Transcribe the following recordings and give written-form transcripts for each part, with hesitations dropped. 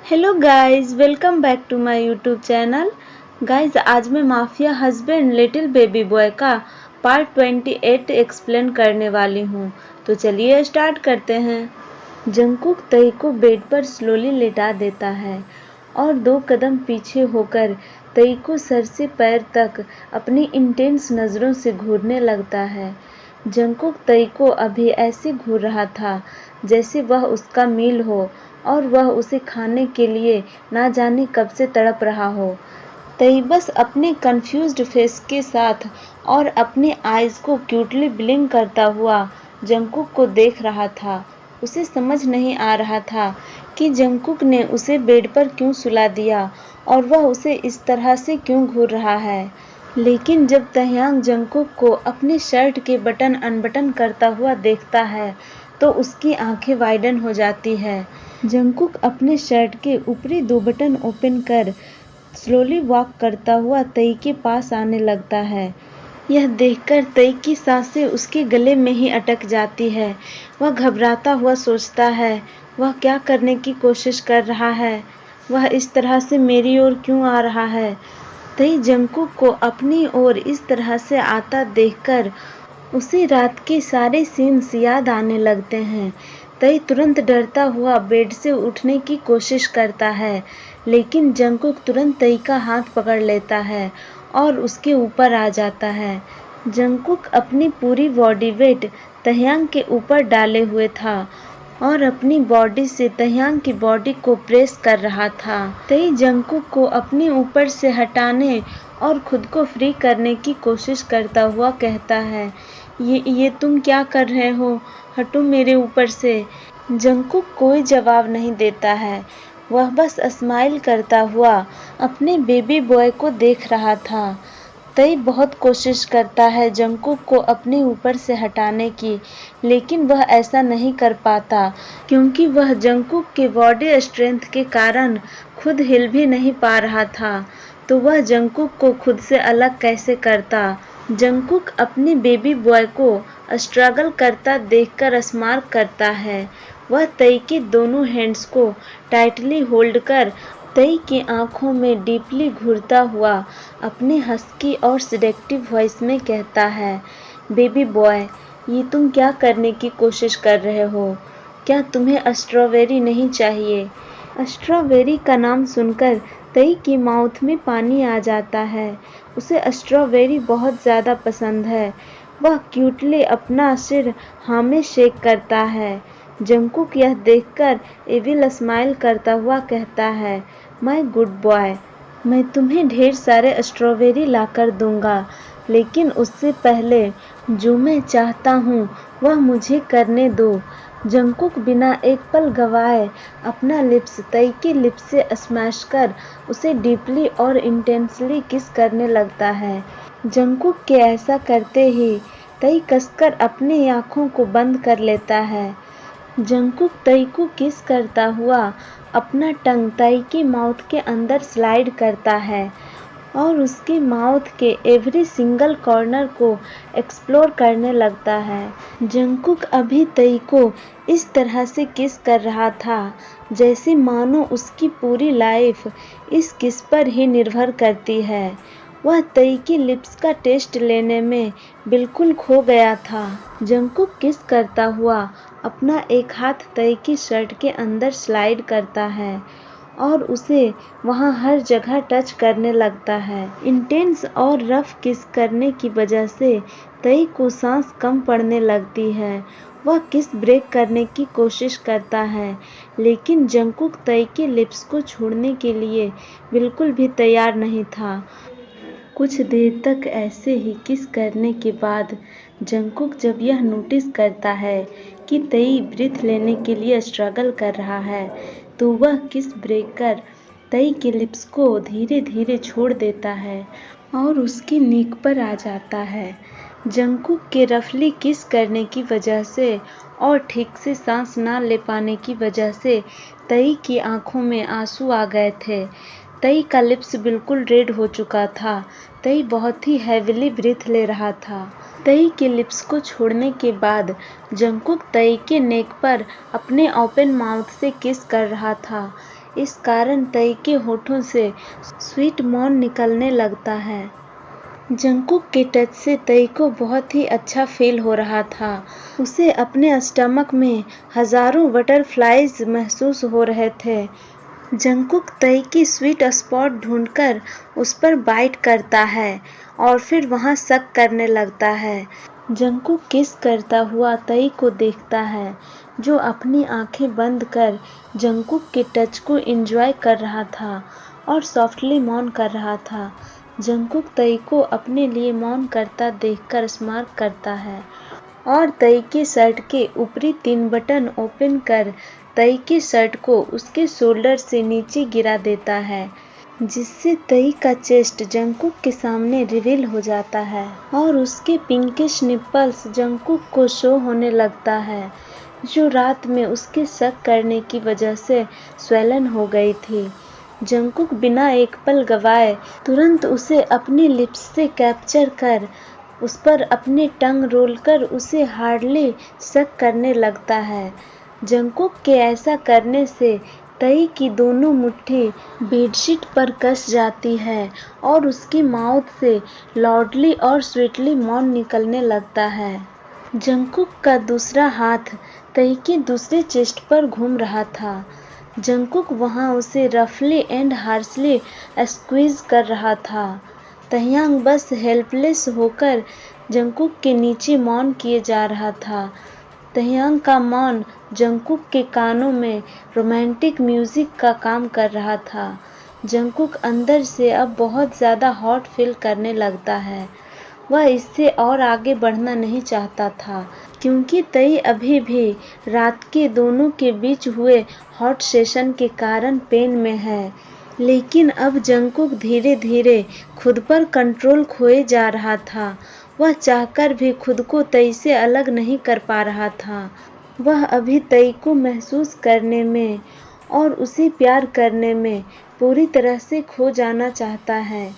Hello guys, welcome back to my YouTube channel. Guys, आज मैं mafia husband little baby boy का part 28 explain करने वाली हूँ। तो चलिए स्टार्ट करते हैं। जंगकुक तई को बेड पर स्लोली लेटा देता है और 2 कदम पीछे होकर तई को सर से पैर तक अपनी इंटेंस नज़रों से घूरने लगता है। जंगकुक तई को अभी ऐसे घूर रहा था जैसे वह उसका मील हो और वह उसे खाने के लिए ना जाने कब से तड़प रहा हो। तई बस अपने कंफ्यूज्ड फेस के साथ और अपने आईज को क्यूटली ब्लिंक करता हुआ जंगकुक को देख रहा था। उसे समझ नहीं आ रहा था कि जंगकुक ने उसे बेड पर क्यों सुला दिया और वह उसे इस तरह से क्यों घूर रहा है। लेकिन जब तह्यांग जंगकुक को अपने शर्ट के बटन अनबटन करता हुआ देखता है तो उसकी आंखें वाइडन हो जाती है। जंगकुक अपने शर्ट के ऊपरी 2 बटन ओपन कर स्लोली वॉक करता हुआ तई के पास आने लगता है। यह देखकर तई की सांसें उसके गले में ही अटक जाती है। वह घबराता हुआ सोचता है, वह क्या करने की कोशिश कर रहा है? वह इस तरह से मेरी ओर क्यों आ रहा है? तई जंगकुक को अपनी ओर इस तरह से आता देखकर उसे रात के सारे सीन्स याद आने लगते हैं। तई तुरंत डरता हुआ बेड से उठने की कोशिश करता है, लेकिन जंगकुक तुरंत तई का हाथ पकड़ लेता है और उसके ऊपर आ जाता है। जंगकुक अपनी पूरी बॉडी वेट तह्यांग के ऊपर डाले हुए था और अपनी बॉडी से तह्यांग की बॉडी को प्रेस कर रहा था। तई जंगकुक को अपने ऊपर से हटाने और खुद को फ्री करने की कोशिश करता हुआ कहता है, ये तुम क्या कर रहे हो? हटो मेरे ऊपर से। जंगकुक कोई जवाब नहीं देता है। वह बस स्माइल करता हुआ अपने बेबी बॉय को देख रहा था। तई बहुत कोशिश करता है जंगकुक को अपने ऊपर से हटाने की, लेकिन वह ऐसा नहीं कर पाता क्योंकि वह जंगकुक के बॉडी स्ट्रेंथ के कारण खुद हिल भी नहीं पा रहा था। तो वह जंगकुक को खुद से अलग कैसे करता? जंगकुक अपने बेबी बॉय को स्ट्रगल करता देखकर स्मार्ट करता है। वह तई के दोनों हैंड्स को टाइटली होल्ड कर तई की आंखों में डीपली घूरता हुआ अपने हस्की और सिडेक्टिव वॉइस में कहता है, बेबी बॉय, ये तुम क्या करने की कोशिश कर रहे हो? क्या तुम्हें स्ट्रॉबेरी नहीं चाहिए? स्ट्रॉबेरी का नाम सुनकर तई की माउथ में पानी आ जाता है। उसे स्ट्रॉबेरी बहुत ज़्यादा पसंद है। वह क्यूटली अपना सिर हाँ में शेक करता है। जंगकुक यह देखकर एविल स्माइल करता हुआ कहता है, माय गुड बॉय, मैं तुम्हें ढेर सारे स्ट्रॉबेरी लाकर दूंगा, लेकिन उससे पहले जो मैं चाहता हूँ वह मुझे करने दो। जंगकुक बिना एक पल गवाए अपना लिप्स तई के लिप्स से स्मैश कर उसे डीपली और इंटेंसली किस करने लगता है। जंगकुक के ऐसा करते ही तई कसकर अपनी आँखों को बंद कर लेता है। जंगकुक तई को किस करता हुआ अपना टंग तई के माउथ के अंदर स्लाइड करता है और उसके माउथ के एवरी सिंगल कॉर्नर को एक्सप्लोर करने लगता है। जंगकुक अभी तई को इस तरह से किस कर रहा था जैसे मानो उसकी पूरी लाइफ इस किस पर ही निर्भर करती है। वह तई की लिप्स का टेस्ट लेने में बिल्कुल खो गया था। जंगकुक किस करता हुआ अपना एक हाथ तई की शर्ट के अंदर स्लाइड करता है और उसे वहाँ हर जगह टच करने लगता है। इंटेंस और रफ किस करने की वजह से तई को सांस कम पड़ने लगती है। वह किस ब्रेक करने की कोशिश करता है, लेकिन जंगकुक तई के लिप्स को छोड़ने के लिए बिल्कुल भी तैयार नहीं था। कुछ देर तक ऐसे ही किस करने के बाद जंगकुक जब यह नोटिस करता है कि तई ब्रीथ लेने के लिए स्ट्रगल कर रहा है, तो वह किस ब्रेक कर तई के लिप्स को धीरे धीरे छोड़ देता है और उसकी नीक पर आ जाता है। जंगकुक के रफली किस करने की वजह से और ठीक से सांस ना ले पाने की वजह से तई की आंखों में आंसू आ गए थे। तई का लिप्स बिल्कुल रेड हो चुका था। तई बहुत ही हैविली ब्रीथ ले रहा था। तई के लिप्स को छोड़ने के बाद जंगकुक तई के नेक पर अपने ओपन माउथ से किस कर रहा था। इस कारण तई के होठों से स्वीट मौन निकलने लगता है। जंगकुक के टच से तई को बहुत ही अच्छा फील हो रहा था। उसे अपने स्टमक में हजारों बटरफ्लाइज महसूस हो रहे थे। जंगकुक तई की स्वीट स्पॉट ढूंढकर उस पर बाइट करता है और फिर वहां सक करने लगता है। जंगकुक किस करता हुआ तई को देखता है, जो अपनी आंखें बंद कर जंगकुक के टच को एंजॉय कर रहा था और सॉफ्टली मौन कर रहा था। जंगकुक तई को अपने लिए मौन करता देखकर स्मार्क करता है और तई के शर्ट के ऊपरी 3 बटन ओपन कर तई के शर्ट को उसके शोल्डर से नीचे गिरा देता है, जिससे तई का चेस्ट जंगकुक के सामने रिवील हो जाता है और उसके पिंकिश निप्पल्स जंगकुक को शो होने लगता है, जो रात में उसके शक करने की वजह से स्वेलन हो गई थी। जंगकुक बिना एक पल गवाए तुरंत उसे अपनी लिप्स से कैप्चर कर उस पर अपने टंग रोल कर उसे हार्डली शक करने लगता है। जंगकुक के ऐसा करने से तई की दोनों मुट्ठी बेडशीट पर कस जाती है और उसकी माउथ से लाउडली और स्वीटली मौन निकलने लगता है। जंगकुक का दूसरा हाथ तई के दूसरे चेस्ट पर घूम रहा था। जंगकुक वहां उसे रफली एंड हार्शली स्क्वीज कर रहा था। तह्यांग बस हेल्पलेस होकर जंगकुक के नीचे मौन किए जा रहा था। तह्यांग का मौन जंगकुक के कानों में रोमांटिक म्यूजिक का काम कर रहा था। जंगकुक अंदर से अब बहुत ज़्यादा हॉट फील करने लगता है। वह इससे और आगे बढ़ना नहीं चाहता था, क्योंकि तई अभी भी रात के दोनों के बीच हुए हॉट सेशन के कारण पेन में है। लेकिन अब जंगकुक धीरे धीरे खुद पर कंट्रोल खोए जा रहा था। वह चाहकर भी खुद को तई से अलग नहीं कर पा रहा था। वह अभी तई को महसूस करने में और उसे प्यार करने में पूरी तरह से खो जाना चाहता है।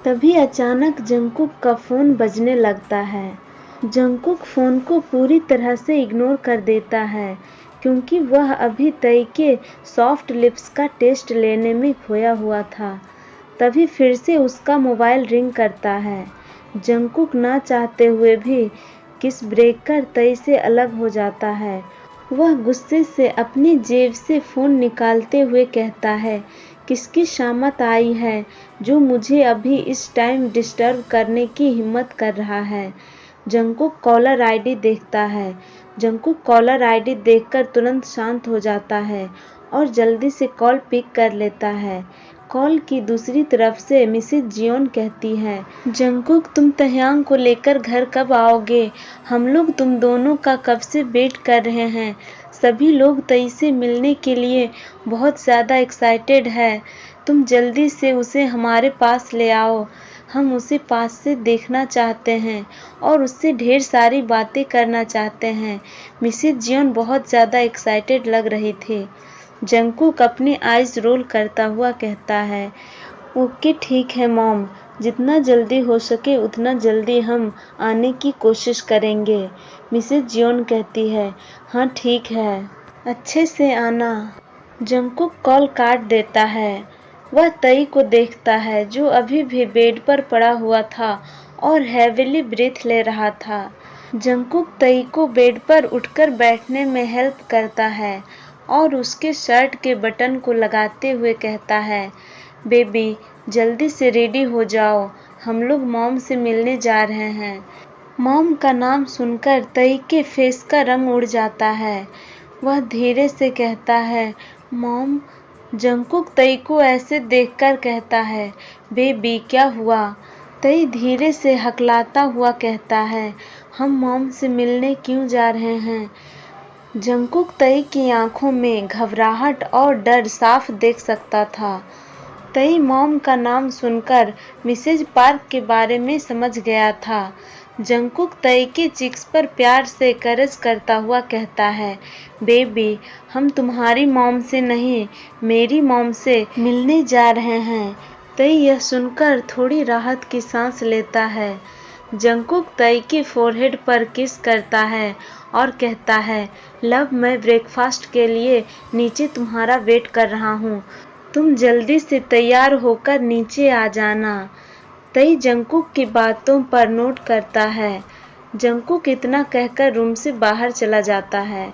तभी अचानक जंगकुक का फोन बजने लगता है। जंगकुक फोन को पूरी तरह से इग्नोर कर देता है, क्योंकि वह अभी तई के सॉफ्ट लिप्स का टेस्ट लेने में खोया हुआ था। तभी फिर से उसका मोबाइल रिंग करता है। जंगकुक ना चाहते हुए भी किस ब्रेक कर तई से अलग हो जाता है। वह गुस्से से अपनी जेब से फोन निकालते हुए कहता है, किसकी शामत आई है जो मुझे अभी इस टाइम डिस्टर्ब करने की हिम्मत कर रहा है। जंगकुक कॉलर आईडी देखता है। जंगकुक कॉलर आईडी देखकर तुरंत शांत हो जाता है और जल्दी से कॉल पिक कर लेता है। कॉल की दूसरी तरफ से मिसेज जियोन कहती है, जंगकुक तुम तह्यांग को लेकर घर कब आओगे? हम लोग तुम दोनों का कब से वेट कर रहे हैं। सभी लोग तई से मिलने के लिए बहुत ज़्यादा एक्साइटेड है। तुम जल्दी से उसे हमारे पास ले आओ। हम उसे पास से देखना चाहते हैं और उससे ढेर सारी बातें करना चाहते हैं। मिसेज जियोन बहुत ज़्यादा एक्साइटेड लग रही थी। जंगकुक अपनी आइज़ रोल करता हुआ कहता है, ओके ठीक है मॉम, जितना जल्दी हो सके उतना जल्दी हम आने की कोशिश करेंगे। मिसेज जियोन कहती है, हाँ ठीक है, अच्छे से आना। जंगकुक कॉल काट देता है। वह तई को देखता है, जो अभी भी बेड पर पड़ा हुआ था और हैविली ब्रीथ ले रहा था। जंगकुक तई को बेड पर उठकर बैठने में हेल्प करता है और उसके शर्ट के बटन को लगाते हुए कहता है, बेबी जल्दी से रेडी हो जाओ, हम लोग मॉम से मिलने जा रहे हैं। मॉम का नाम सुनकर तई के फेस का रंग उड़ जाता है। वह धीरे से कहता है, मॉम। जंगकुक तई को ऐसे देखकर कहता है, बेबी क्या हुआ? तई धीरे से हकलाता हुआ कहता है, हम मॉम से मिलने क्यों जा रहे हैं? जंगकुक तई की आंखों में घबराहट और डर साफ देख सकता था। तई मॉम का नाम सुनकर मिसेज पार्क के बारे में समझ गया था। जंगकुक तई के चिक्स पर प्यार से करज करता हुआ कहता है, बेबी हम तुम्हारी मॉम से नहीं, मेरी मॉम से मिलने जा रहे हैं। तई यह सुनकर थोड़ी राहत की सांस लेता है। जंगकुक तई के फोरहेड पर किस करता है और कहता है, लव मैं ब्रेकफास्ट के लिए नीचे तुम्हारा वेट कर रहा हूँ, तुम जल्दी से तैयार होकर नीचे आ जाना। तई जंकुक की बातों पर नोट करता है। जंकुक इतना कहकर रूम से बाहर चला जाता है।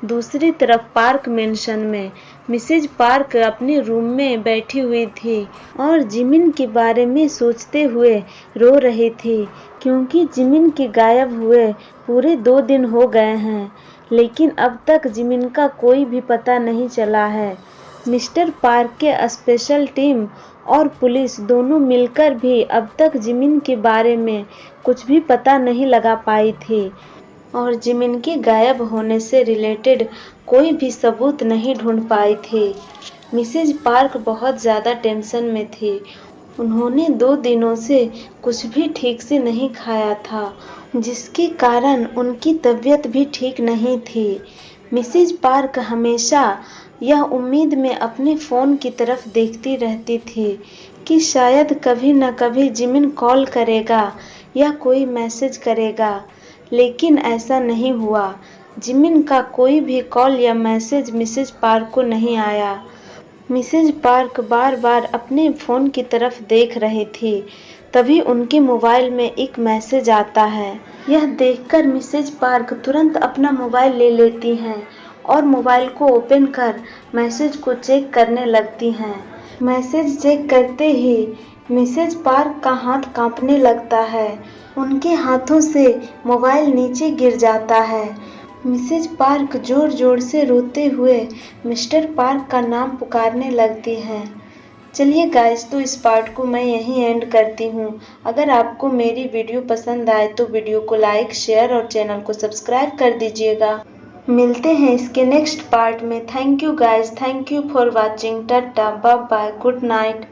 दूसरी तरफ पार्क मेंशन में मिसेज पार्क अपने रूम में बैठी हुई थी और जिमिन के बारे में सोचते हुए रो रही थी, क्योंकि जिमिन के गायब हुए पूरे 2 दिन हो गए हैं, लेकिन अब तक जिमिन का कोई भी पता नहीं चला है। मिस्टर पार्क के स्पेशल टीम और पुलिस दोनों मिलकर भी अब तक जिमिन के बारे में कुछ भी पता नहीं लगा पाई थी और जिमिन के गायब होने से रिलेटेड कोई भी सबूत नहीं ढूंढ पाई थी। मिसेज पार्क बहुत ज़्यादा टेंशन में थी। उन्होंने 2 दिनों से कुछ भी ठीक से नहीं खाया था, जिसके कारण उनकी तबीयत भी ठीक नहीं थी। मिसेज पार्क हमेशा यह उम्मीद में अपने फ़ोन की तरफ देखती रहती थी कि शायद कभी न कभी जिमिन कॉल करेगा या कोई मैसेज करेगा, लेकिन ऐसा नहीं हुआ। जिमिन का कोई भी कॉल या मैसेज मिसेज पार्क को नहीं आया। मिसेज पार्क बार बार अपने फ़ोन की तरफ देख रही थी। तभी उनके मोबाइल में एक मैसेज आता है। यह देखकर मिसेज पार्क तुरंत अपना मोबाइल ले लेती हैं और मोबाइल को ओपन कर मैसेज को चेक करने लगती हैं। मैसेज चेक करते ही मिसेज पार्क का हाथ कांपने लगता है। उनके हाथों से मोबाइल नीचे गिर जाता है। मिसेज पार्क जोर जोर से रोते हुए मिस्टर पार्क का नाम पुकारने लगती हैं। चलिए गाइस, तो इस पार्ट को मैं यहीं एंड करती हूँ। अगर आपको मेरी वीडियो पसंद आए तो वीडियो को लाइक, शेयर और चैनल को सब्सक्राइब कर दीजिएगा। मिलते हैं इसके नेक्स्ट पार्ट में। Thank you guys, thank you for watching. Tata, bye bye, good night.